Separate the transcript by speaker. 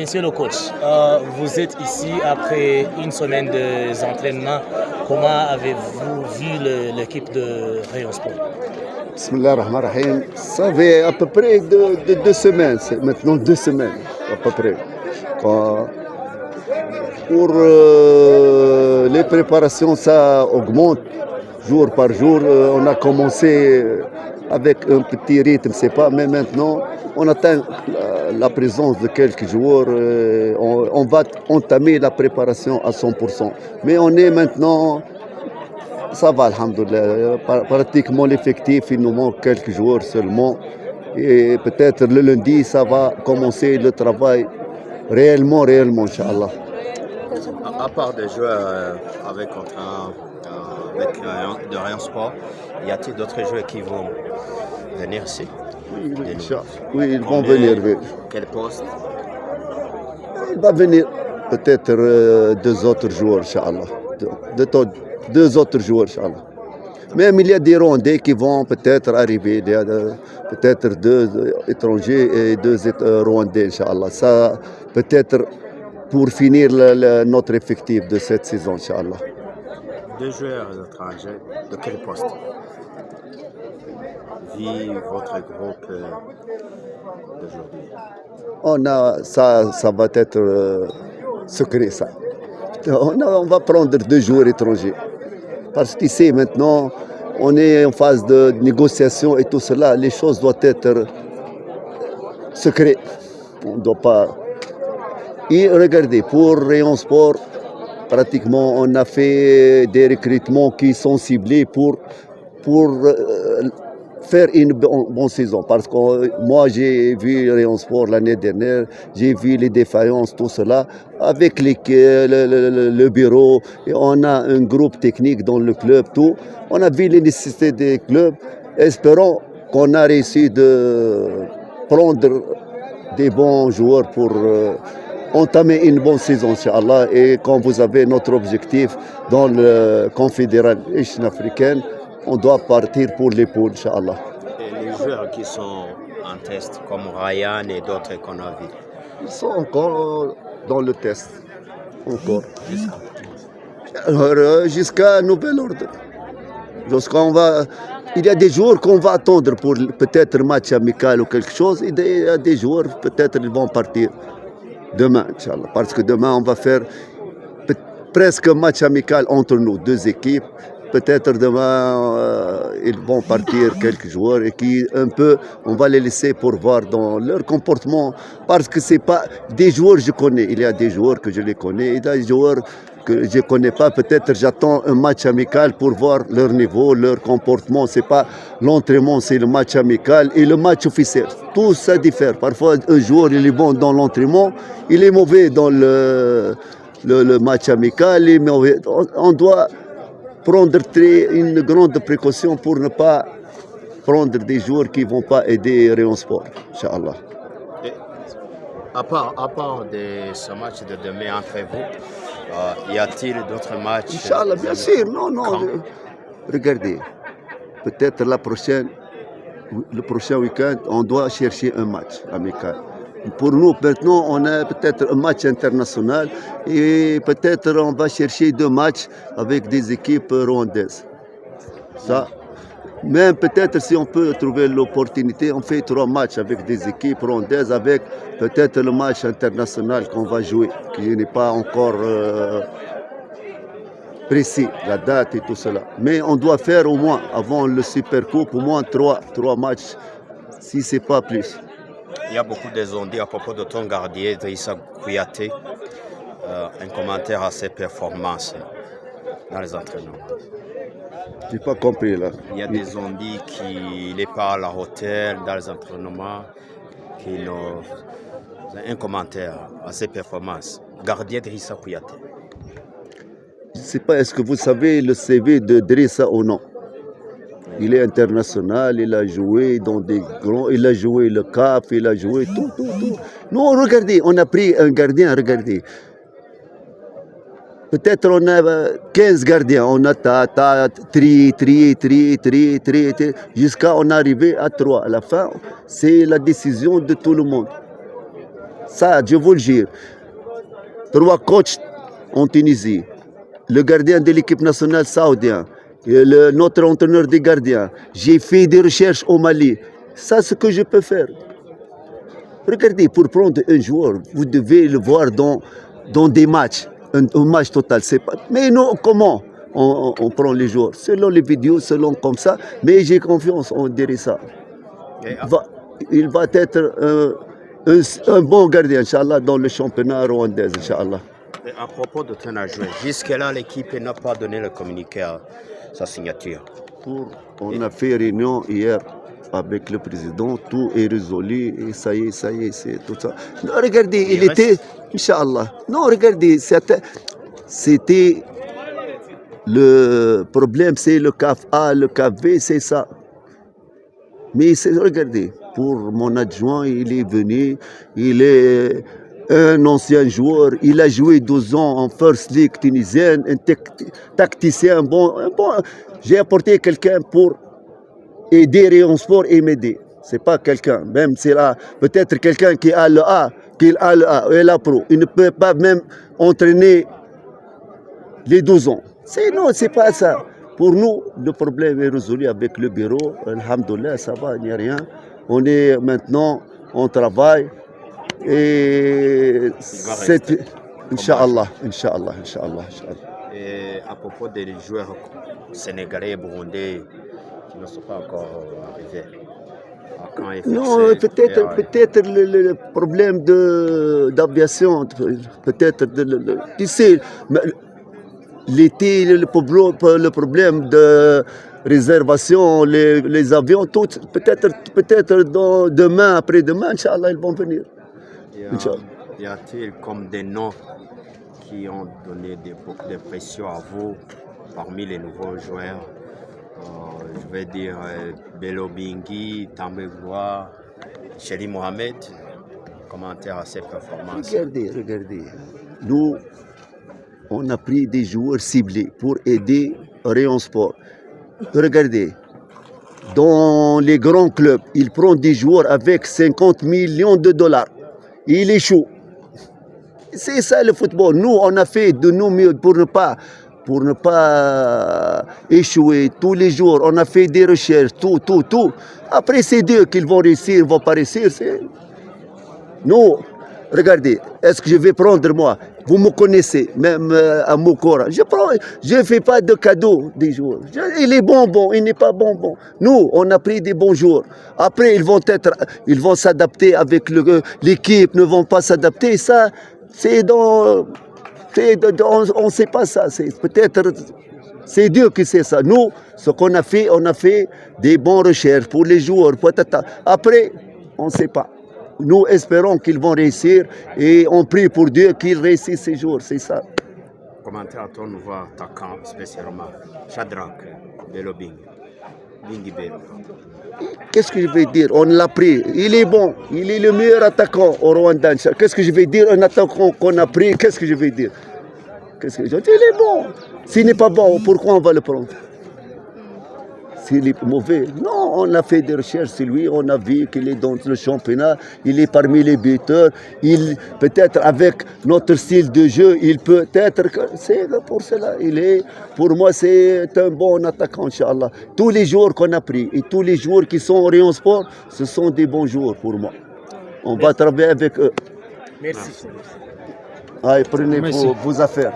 Speaker 1: Monsieur le coach, vous êtes ici après une semaine d'entraînement. Comment avez-vous vu l'équipe de Rayon Sport?
Speaker 2: Bismillah ar-Rahman ar-Rahim. Ça fait à peu près de 2 semaines, c'est maintenant 2 semaines à peu près. Pour les préparations, ça augmente jour par jour. On a commencé avec un petit rythme, c'est pas, mais maintenant on atteint la présence de quelques joueurs. On va entamer la préparation à 100%. Mais on est maintenant, ça va, alhamdoulilah. Pratiquement l'effectif, il nous manque quelques joueurs seulement. Et peut-être le lundi, ça va commencer le travail réellement, Inch'Allah.
Speaker 3: À part des joueurs avec de Rayon Sport, y a-t-il d'autres joueurs qui vont venir ici?
Speaker 2: Oui, ils vont venir.
Speaker 3: Quel poste?
Speaker 2: Il va venir peut-être 2 autres joueurs, Inch'Allah. Deux autres joueurs, Inch'Allah. Même il y a des Rwandais qui vont peut-être arriver. Il y a peut-être 2 étrangers et 2 Rwandais, Inch'Allah. Ça, peut-être pour finir notre effectif de cette saison, Inch'Allah.
Speaker 3: 2 joueurs étrangers, de quel poste? Vu votre groupe d'aujourd'hui.
Speaker 2: Ça va être secret, ça. On va prendre 2 joueurs étrangers. Parce qu'ici, maintenant, on est en phase de négociation et tout cela. Les choses doivent être secrètes. On ne doit pas... Et regardez, pour Rayon Sport, pratiquement, on a fait des recrutements qui sont ciblés pour faire une bonne saison. Parce que moi, j'ai vu Rayon Sport l'année dernière, j'ai vu les défaillances, tout cela, avec le bureau, et on a un groupe technique dans le club, tout. On a vu les nécessités des clubs. Espérons qu'on a réussi de prendre des bons joueurs pour entamer une bonne saison, Inch'Allah. Et quand vous avez notre objectif dans le Confédération africaine, on doit partir pour les poules, Inch'Allah.
Speaker 3: Et les joueurs qui sont en test, comme Ryan et d'autres qu'on a vus?
Speaker 2: Ils sont encore dans le test. Encore. Alors, jusqu'à nouvel ordre. Il y a des joueurs qu'on va attendre pour peut-être un match amical ou quelque chose. Il y a des joueurs, peut-être ils vont partir demain, Inch'Allah. Parce que demain, on va faire presque un match amical entre nous, 2 équipes. Peut-être demain, ils vont partir quelques joueurs et on va les laisser pour voir dans leur comportement. Parce que c'est pas des joueurs que je connais. Il y a des joueurs que je les connais et des joueurs que je ne connais pas. Peut-être j'attends un match amical pour voir leur niveau, leur comportement. C'est pas l'entraînement, c'est le match amical et le match officiel. Tout ça diffère. Parfois, un joueur, il est bon dans l'entraînement, il est mauvais dans le match amical. Il est mauvais. On doit prendre une grande précaution pour ne pas prendre des joueurs qui ne vont pas aider Rayon Sport, Inch'Allah.
Speaker 3: À part de ce match de demain entre vous, y a-t-il d'autres matchs?
Speaker 2: Inch'Allah, bien sûr, non. Regardez, peut-être le prochain week-end, on doit chercher un match amical. Pour nous, maintenant, on a peut-être un match international et peut-être on va chercher 2 matchs avec des équipes rwandaises. Ça, même peut-être si on peut trouver l'opportunité, on fait 3 matchs avec des équipes rwandaises, avec peut-être le match international qu'on va jouer, qui n'est pas encore précis, la date et tout cela. Mais on doit faire au moins, avant le Super Coupe, au moins 3 matchs, si ce n'est pas plus.
Speaker 3: Il y a beaucoup de zones à propos de ton gardien, Idrissa Kouyaté, un commentaire à ses performances dans les entraînements.
Speaker 2: Je n'ai pas compris là.
Speaker 3: Il y a des zones qu'il n'est pas à la hauteur dans les entraînements, un commentaire à ses performances. Gardien Idrissa Kouyaté.
Speaker 2: Je ne sais pas, est-ce que vous savez le CV de Idrissa ou non? Il est international, il a joué dans des grands, il a joué le CAF, il a joué tout. Non, regardez, on a pris un gardien, regardez. Peut-être on a 15 gardiens, on a tri, jusqu'à on arriver à 3. À la fin, c'est la décision de tout le monde. Ça, je vous le jure. 3 coachs en Tunisie. Le gardien de l'équipe nationale saoudienne. Et notre entraîneur des gardiens. J'ai fait des recherches au Mali. Ça, ce que je peux faire. Regardez, pour prendre un joueur, vous devez le voir dans des matchs. Un match total, c'est pas. Mais non, comment on prend les joueurs? Selon les vidéos, selon comme ça. Mais j'ai confiance, on dirait ça. Il va être un bon gardien, Inch'Allah, dans le championnat rwandais, Inch'Allah.
Speaker 3: Et à propos de ton adjoint, jusque-là, l'équipe n'a pas donné le communiqué à sa signature.
Speaker 2: On a fait réunion hier avec le président, tout est résolu, et ça y est, c'est tout ça. Non, regardez, il était, Inch'Allah. Non, regardez, c'était le problème, c'est le CAF A, le CAF B, c'est ça. Mais regardez, pour mon adjoint, il est venu, il est un ancien joueur, il a joué 12 ans en First League tunisienne, un tacticien bon. J'ai apporté quelqu'un pour aider Rayon Sport et m'aider. C'est pas quelqu'un, même c'est là, peut-être quelqu'un qui a le A, et la pro. Il ne peut pas même entraîner les 12 ans. Non, c'est pas ça. Pour nous, le problème est résolu avec le bureau. Alhamdoulilah, ça va, il n'y a rien. On est maintenant, on travaille. Et c'est. Inch'Allah.
Speaker 3: Et à propos des joueurs sénégalais et burundais qui ne sont pas encore arrivés.
Speaker 2: Non, peut-être le problème d'aviation, peut-être, tu sais, l'été, le problème de réservation, les avions, tout, peut-être demain, après-demain, Inch'Allah, ils vont venir.
Speaker 3: Y a-t-il comme des noms qui ont donné beaucoup de pression à vous parmi les nouveaux joueurs? Je vais dire Bello Bingui, Tambegloire, Chéri Mohamed. Commentaire à ces performances.
Speaker 2: Regardez. Nous, on a pris des joueurs ciblés pour aider Rayon Sport. Regardez, dans les grands clubs, ils prennent des joueurs avec 50 millions de dollars. Il échoue. C'est ça le football. Nous, on a fait de nous mieux pour ne pas échouer tous les jours. On a fait des recherches, tout. Après, c'est Dieu qu'ils vont réussir, vont pas réussir. Nous, regardez, est-ce que je vais prendre moi? Vous me connaissez, même à Mokora. Je ne fais pas de cadeaux des joueurs. Il est bon, il n'est pas bon. Nous, on a pris des bons joueurs. Après, ils vont s'adapter avec l'équipe, ne vont pas s'adapter. Ça, on ne sait pas ça. Peut-être, c'est Dieu qui sait ça. Nous, ce qu'on a fait, on a fait des bonnes recherches pour les joueurs. Après, on ne sait pas. Nous espérons qu'ils vont réussir et on prie pour Dieu qu'ils réussissent ces jours, c'est ça.
Speaker 3: Commentaire à ton nouveau attaquant, spécialement Shadrach Bello Bingui Bello.
Speaker 2: Qu'est-ce que je vais dire? On l'a pris, il est bon, il est le meilleur attaquant au Rwanda. Qu'est-ce que je vais dire? Un attaquant qu'on a pris, qu'est-ce que je vais dire? Il est bon. S'il n'est pas bon, pourquoi on va le prendre? S'il est mauvais, non, on a fait des recherches sur lui, on a vu qu'il est dans le championnat, il est parmi les buteurs, peut-être avec notre style de jeu, c'est pour cela, pour moi c'est un bon attaquant, Inch'Allah. Tous les joueurs qu'on a pris et tous les joueurs qui sont au Rayon Sport, ce sont des bons joueurs pour moi. On va travailler avec eux.
Speaker 1: Merci.
Speaker 2: Allez, prenez vos affaires.